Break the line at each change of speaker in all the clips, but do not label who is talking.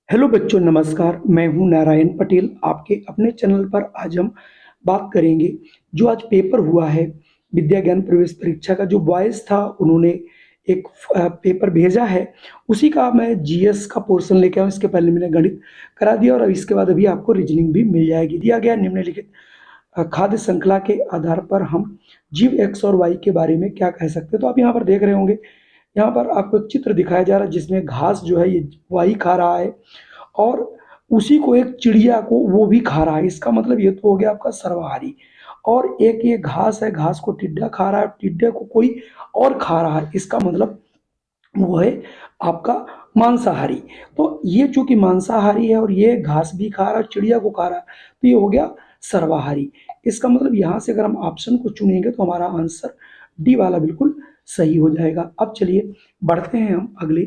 Hello बच्चों, नमस्कार। मैं हूं नारायण पटेल। आपके अपने चैनल पर आज हम बात करेंगे जो आज पेपर हुआ है विद्या ज्ञान प्रवेश परीक्षा का। जो बॉयज़ था उन्होंने एक पेपर भेजा है, उसी का मैं जीएस का पोर्शन लेके आया हूँ। इसके पहले मैंने गणित करा दिया और इसके बाद अभी आपको रीजनिंग भी मिल जाएगी। दिया गया निम्नलिखित खाद्य श्रृंखला के आधार पर हम जीव एक्स और वाई के बारे में क्या कह सकते हैं। तो आप यहाँ पर देख रहे होंगे, यहाँ पर आपको एक चित्र दिखाया जा रहा है जिसमें घास जो है ये वाई खा रहा है और उसी को एक चिड़िया को वो भी खा रहा है। इसका मतलब ये तो हो गया आपका सर्वाहारी। और एक ये घास है, घास को टिड्डा खा रहा है, टिड्डे को कोई और खा रहा है। इसका मतलब वो है आपका मांसाहारी। तो ये चूंकि मांसाहारी है और ये घास भी खा रहा है, चिड़िया को खा रहा है, तो ये हो गया सर्वाहारी। इसका मतलब यहाँ से अगर हम ऑप्शन को चुनेंगे तो हमारा आंसर डी वाला बिल्कुल सही हो जाएगा। अब चलिए बढ़ते हैं हम अगले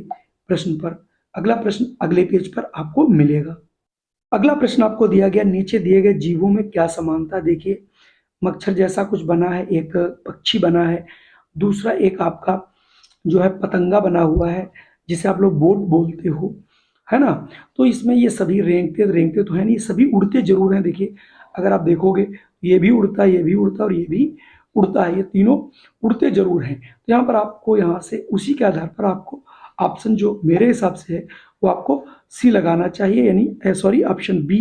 प्रश्न पर। अगला प्रश्न अगले पेज पर आपको मिलेगा। अगला प्रश्न आपको दिया गया, नीचे दिए गए जीवों में क्या समानता। देखिए, मच्छर जैसा कुछ बना है, एक पक्षी बना है, दूसरा एक आपका जो है पतंगा बना हुआ है जिसे आप लोग बोट बोलते हो, है ना। तो इसमें ये सभी रेंगते रेंगते तो है नहीं, सभी उड़ते जरूर हैं। देखिए, अगर आप देखोगे ये भी उड़ता है, ये भी उड़ता है और ये भी उड़ता है, ये तीनों उड़ते जरूर हैं। तो यहाँ पर आपको यहाँ से उसी के आधार पर आपको ऑप्शन जो मेरे हिसाब से है वो आपको सी लगाना चाहिए, यानी सॉरी ऑप्शन बी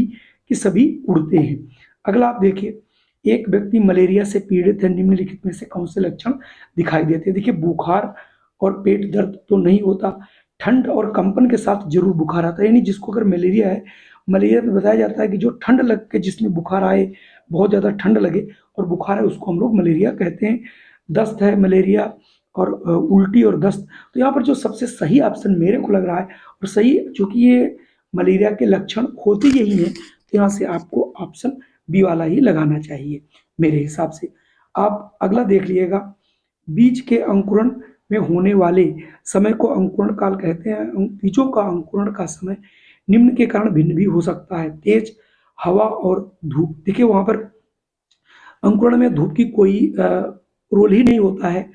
कि सभी उड़ते हैं। अगला आप देखिए, एक व्यक्ति मलेरिया से पीड़ित है, निम्नलिखित में से कौन से लक्षण दिखाई देते हैं। देखिए, बुखार और पेट दर्द तो नहीं होता, ठंड और कंपन के साथ जरूर बुखार आता है। यानी जिसको अगर मलेरिया है, मलेरिया में बताया जाता है कि जो ठंड लग के जिसमें बुखार आए, बहुत ज़्यादा ठंड लगे और बुखार है, उसको हम लोग मलेरिया कहते हैं। दस्त है मलेरिया और उल्टी और दस्त। तो यहाँ पर जो सबसे सही ऑप्शन मेरे को लग रहा है और सही, चूंकि ये मलेरिया के लक्षण होते यही हैं, तो यहाँ से आपको ऑप्शन बी वाला ही लगाना चाहिए मेरे हिसाब से। आप अगला देख लीजिएगा, बीज के अंकुरण में होने वाले समय को अंकुरण काल कहते हैं। बीजों का अंकुरण का समय निम्न के कारण भिन्न भी हो सकता है। तेज हवा और धूप। देखिए, वहां पर अंकुरण में धूप की कोई रोल ही नहीं होता है,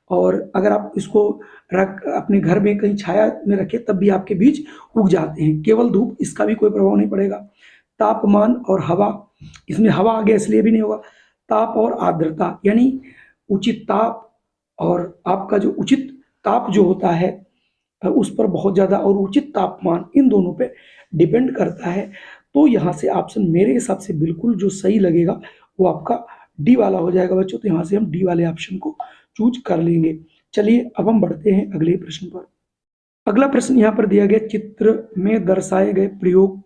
और अगर आप इसको रख अपने घर में कहीं छाया में रखें तब भी आपके बीज उग जाते हैं। केवल धूप, इसका भी कोई प्रभाव नहीं पड़ेगा। तापमान और हवा, इसमें हवा आगे इसलिए भी नहीं होगा। ताप और आर्द्रता, यानी उचित ताप और आपका जो उचित ताप जो होता है उस पर बहुत ज़्यादा, और उचित तापमान, इन दोनों पे डिपेंड करता है। तो यहाँ से ऑप्शन मेरे हिसाब से बिल्कुल जो सही लगेगा वो आपका डी वाला हो जाएगा बच्चों। तो यहाँ से हम डी वाले ऑप्शन को चूज कर लेंगे। चलिए अब हम बढ़ते हैं अगले प्रश्न पर। अगला प्रश्न यहाँ पर दिया गया, चित्र में दर्शाए गए प्रयोग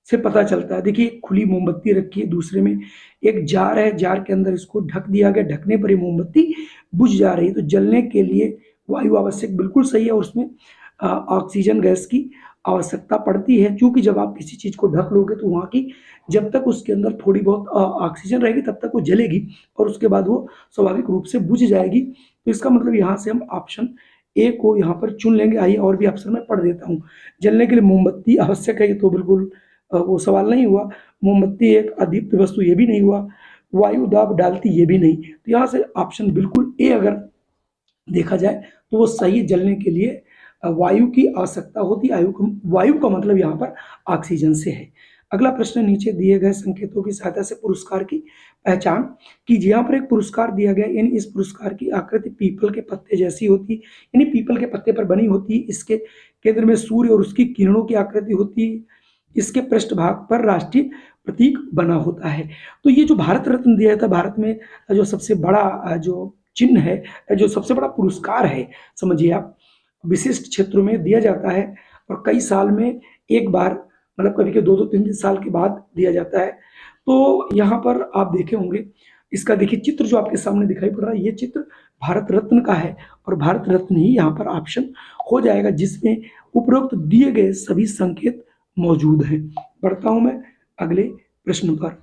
से पता चलता है। देखिए, खुली मोमबत्ती रखी है, दूसरे में एक जार है, जार के अंदर इसको ढक दिया गया, ढकने पर ये मोमबत्ती बुझ जा रही है। तो जलने के लिए वायु आवश्यक, बिल्कुल सही है, और उसमें ऑक्सीजन गैस की आवश्यकता पड़ती है। क्योंकि जब आप किसी चीज को ढक लोगे तो वहां की जब तक उसके अंदर थोड़ी बहुत ऑक्सीजन रहेगी तब तक वो जलेगी और उसके बाद वो स्वाभाविक रूप से बुझ जाएगी। तो इसका मतलब यहाँ से हम ऑप्शन ए को यहाँ पर चुन लेंगे। आइए और भी ऑप्शन में पढ़ देता हूँ। जलने के लिए मोमबत्ती आवश्यक है, ये तो बिल्कुल वो सवाल नहीं हुआ। मोमबत्ती एक अदीप्त वस्तु, ये भी नहीं हुआ। वायु दाब डालती, ये भी नहीं। तो यहाँ से ऑप्शन बिल्कुल ए अगर देखा जाए तो वो सही, जलने के लिए वायु की आवश्यकता होती है। वायु का मतलब यहाँ पर ऑक्सीजन से है। अगला प्रश्न, नीचे दिए गए संकेतों की सहायता से पुरस्कार की पहचान कीजिए। यहाँ पर एक पुरस्कार दिया गया, यानी इस पुरस्कार की आकृति पीपल के पत्ते जैसी होती, यानी पीपल के पत्ते पर बनी होती। इसके केंद्र में सूर्य और उसकी किरणों की आकृति होती। इसके पृष्ठभाग पर राष्ट्रीय प्रतीक बना होता है। तो ये जो भारत रत्न दिया था, भारत में जो सबसे बड़ा जो चिन्ह है, जो सबसे बड़ा पुरस्कार है, समझिए आप, विशिष्ट क्षेत्रों में दिया जाता है और कई साल में एक बार, मतलब कभी के 2-2 3 साल के बाद दिया जाता है। तो यहाँ पर आप देखे होंगे, इसका देखिए चित्र जो आपके सामने दिखाई पड़ रहा है, ये चित्र भारत रत्न का है और भारत रत्न ही यहाँ पर ऑप्शन हो जाएगा जिसमें उपरोक्त दिए गए सभी संकेत मौजूद हैं। बढ़ता हूं मैं अगले प्रश्न पर।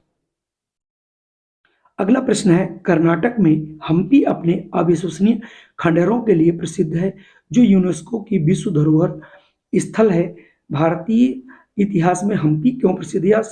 अगला प्रश्न है, कर्नाटक में हम्पी अपने अविश्वसनीय खंडहरों के लिए प्रसिद्ध है, जो यूनेस्को की विश्व धरोहर स्थल है। भारतीय इतिहास में हम्पी क्यों प्रसिद्ध है?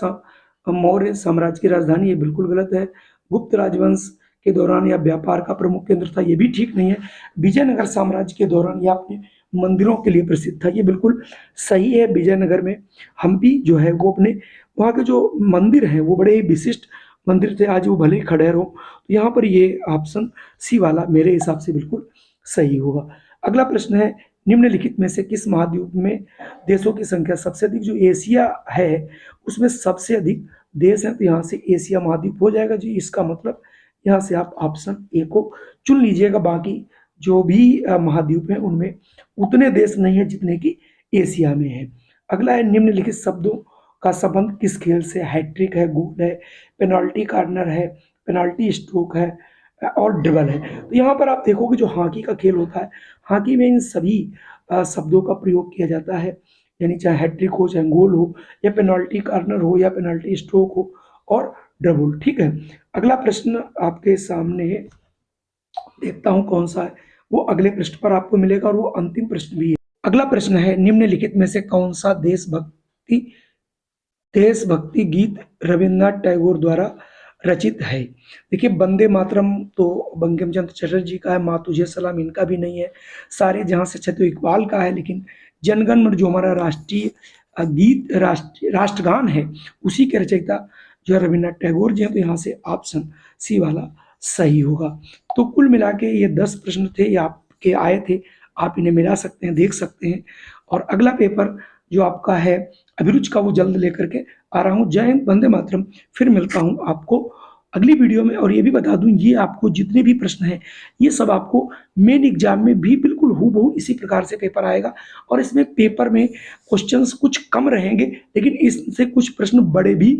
मौर्य साम्राज्य की राजधानी, ये बिल्कुल गलत है। गुप्त राजवंश के दौरान यह व्यापार का प्रमुख केंद्र था, ये भी ठीक नहीं है। विजयनगर साम्राज्य के दौरान यह अपने मंदिरों के लिए प्रसिद्ध था। ये बिल्कुल सही है। विजयनगर में हम्पी जो है वो अपने वहाँ के जो मंदिर हैं वो बड़े ही विशिष्ट मंदिर थे, आज वो भले ही खंडहर हो। तो यहाँ पर ये ऑप्शन सी वाला मेरे हिसाब से बिल्कुल सही होगा। अगला प्रश्न है, निम्नलिखित में से किस महाद्वीप में देशों की संख्या सबसे अधिक? जो एशिया है उसमें सबसे अधिक देश हैं, तो यहाँ से एशिया महाद्वीप हो जाएगा जी। इसका मतलब यहाँ से आप ऑप्शन ए को चुन लीजिएगा। बाकी जो भी महाद्वीप हैं उनमें उतने देश नहीं है जितने कि एशिया में है। अगला है, निम्नलिखित शब्दों का संबंध किस खेल से? हैट्रिक है, गोल है, पेनाल्टी कॉर्नर है, पेनाल्टी स्ट्रोक है और ड्रिबल है। तो यहाँ पर आप देखोगे जो हॉकी का खेल होता है, हॉकी में इन सभी शब्दों का प्रयोग किया जाता है, यानी चाहे हैट्रिक हो, चाहे गोल हो, या पेनाल्टी कॉर्नर हो, या पेनाल्टी स्ट्रोक हो और ड्रिबल। ठीक है। अगला प्रश्न आपके सामने है, देखता हूं कौन सा है, वो अगले पृष्ठ पर आपको मिलेगा और वो अंतिम प्रश्न भी है। अगला प्रश्न है, निम्नलिखित में से कौन सा देशभक्ति गीत रविन्द्रनाथ टैगोर द्वारा रचित है? देखिए, वंदे मातरम तो बंकिम चंद्र चटर्जी का है, माँ तुझे सलाम इनका भी नहीं है, सारे जहां से अच्छे तो इकबाल का है, लेकिन जनगण मन जो हमारा राष्ट्रीय गीत राष्ट्रगान है उसी के रचयिता जो है रविन्द्रनाथ टैगोर जी हैं। तो यहाँ से ऑप्शन सी वाला सही होगा। तो कुल मिला के ये 10 प्रश्न थे, ये आपके आए थे, आप इन्हें मिला सकते हैं, देख सकते हैं। और अगला पेपर जो आपका है अभिरुचि का वो जल्द लेकर के आ रहा हूँ। जय हिंद, वंदे मातरम। फिर मिलता हूँ आपको अगली वीडियो में। और ये भी बता दूं, ये आपको जितने भी प्रश्न हैं ये सब आपको मेन एग्जाम में भी बिल्कुल हूबहू इसी प्रकार से पेपर आएगा। और इसमें पेपर में क्वेश्चंस कुछ कम रहेंगे, लेकिन इससे कुछ प्रश्न बड़े भी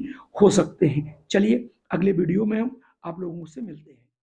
हो सकते हैं। चलिए अगले वीडियो में हम आप लोगों से मिलते हैं।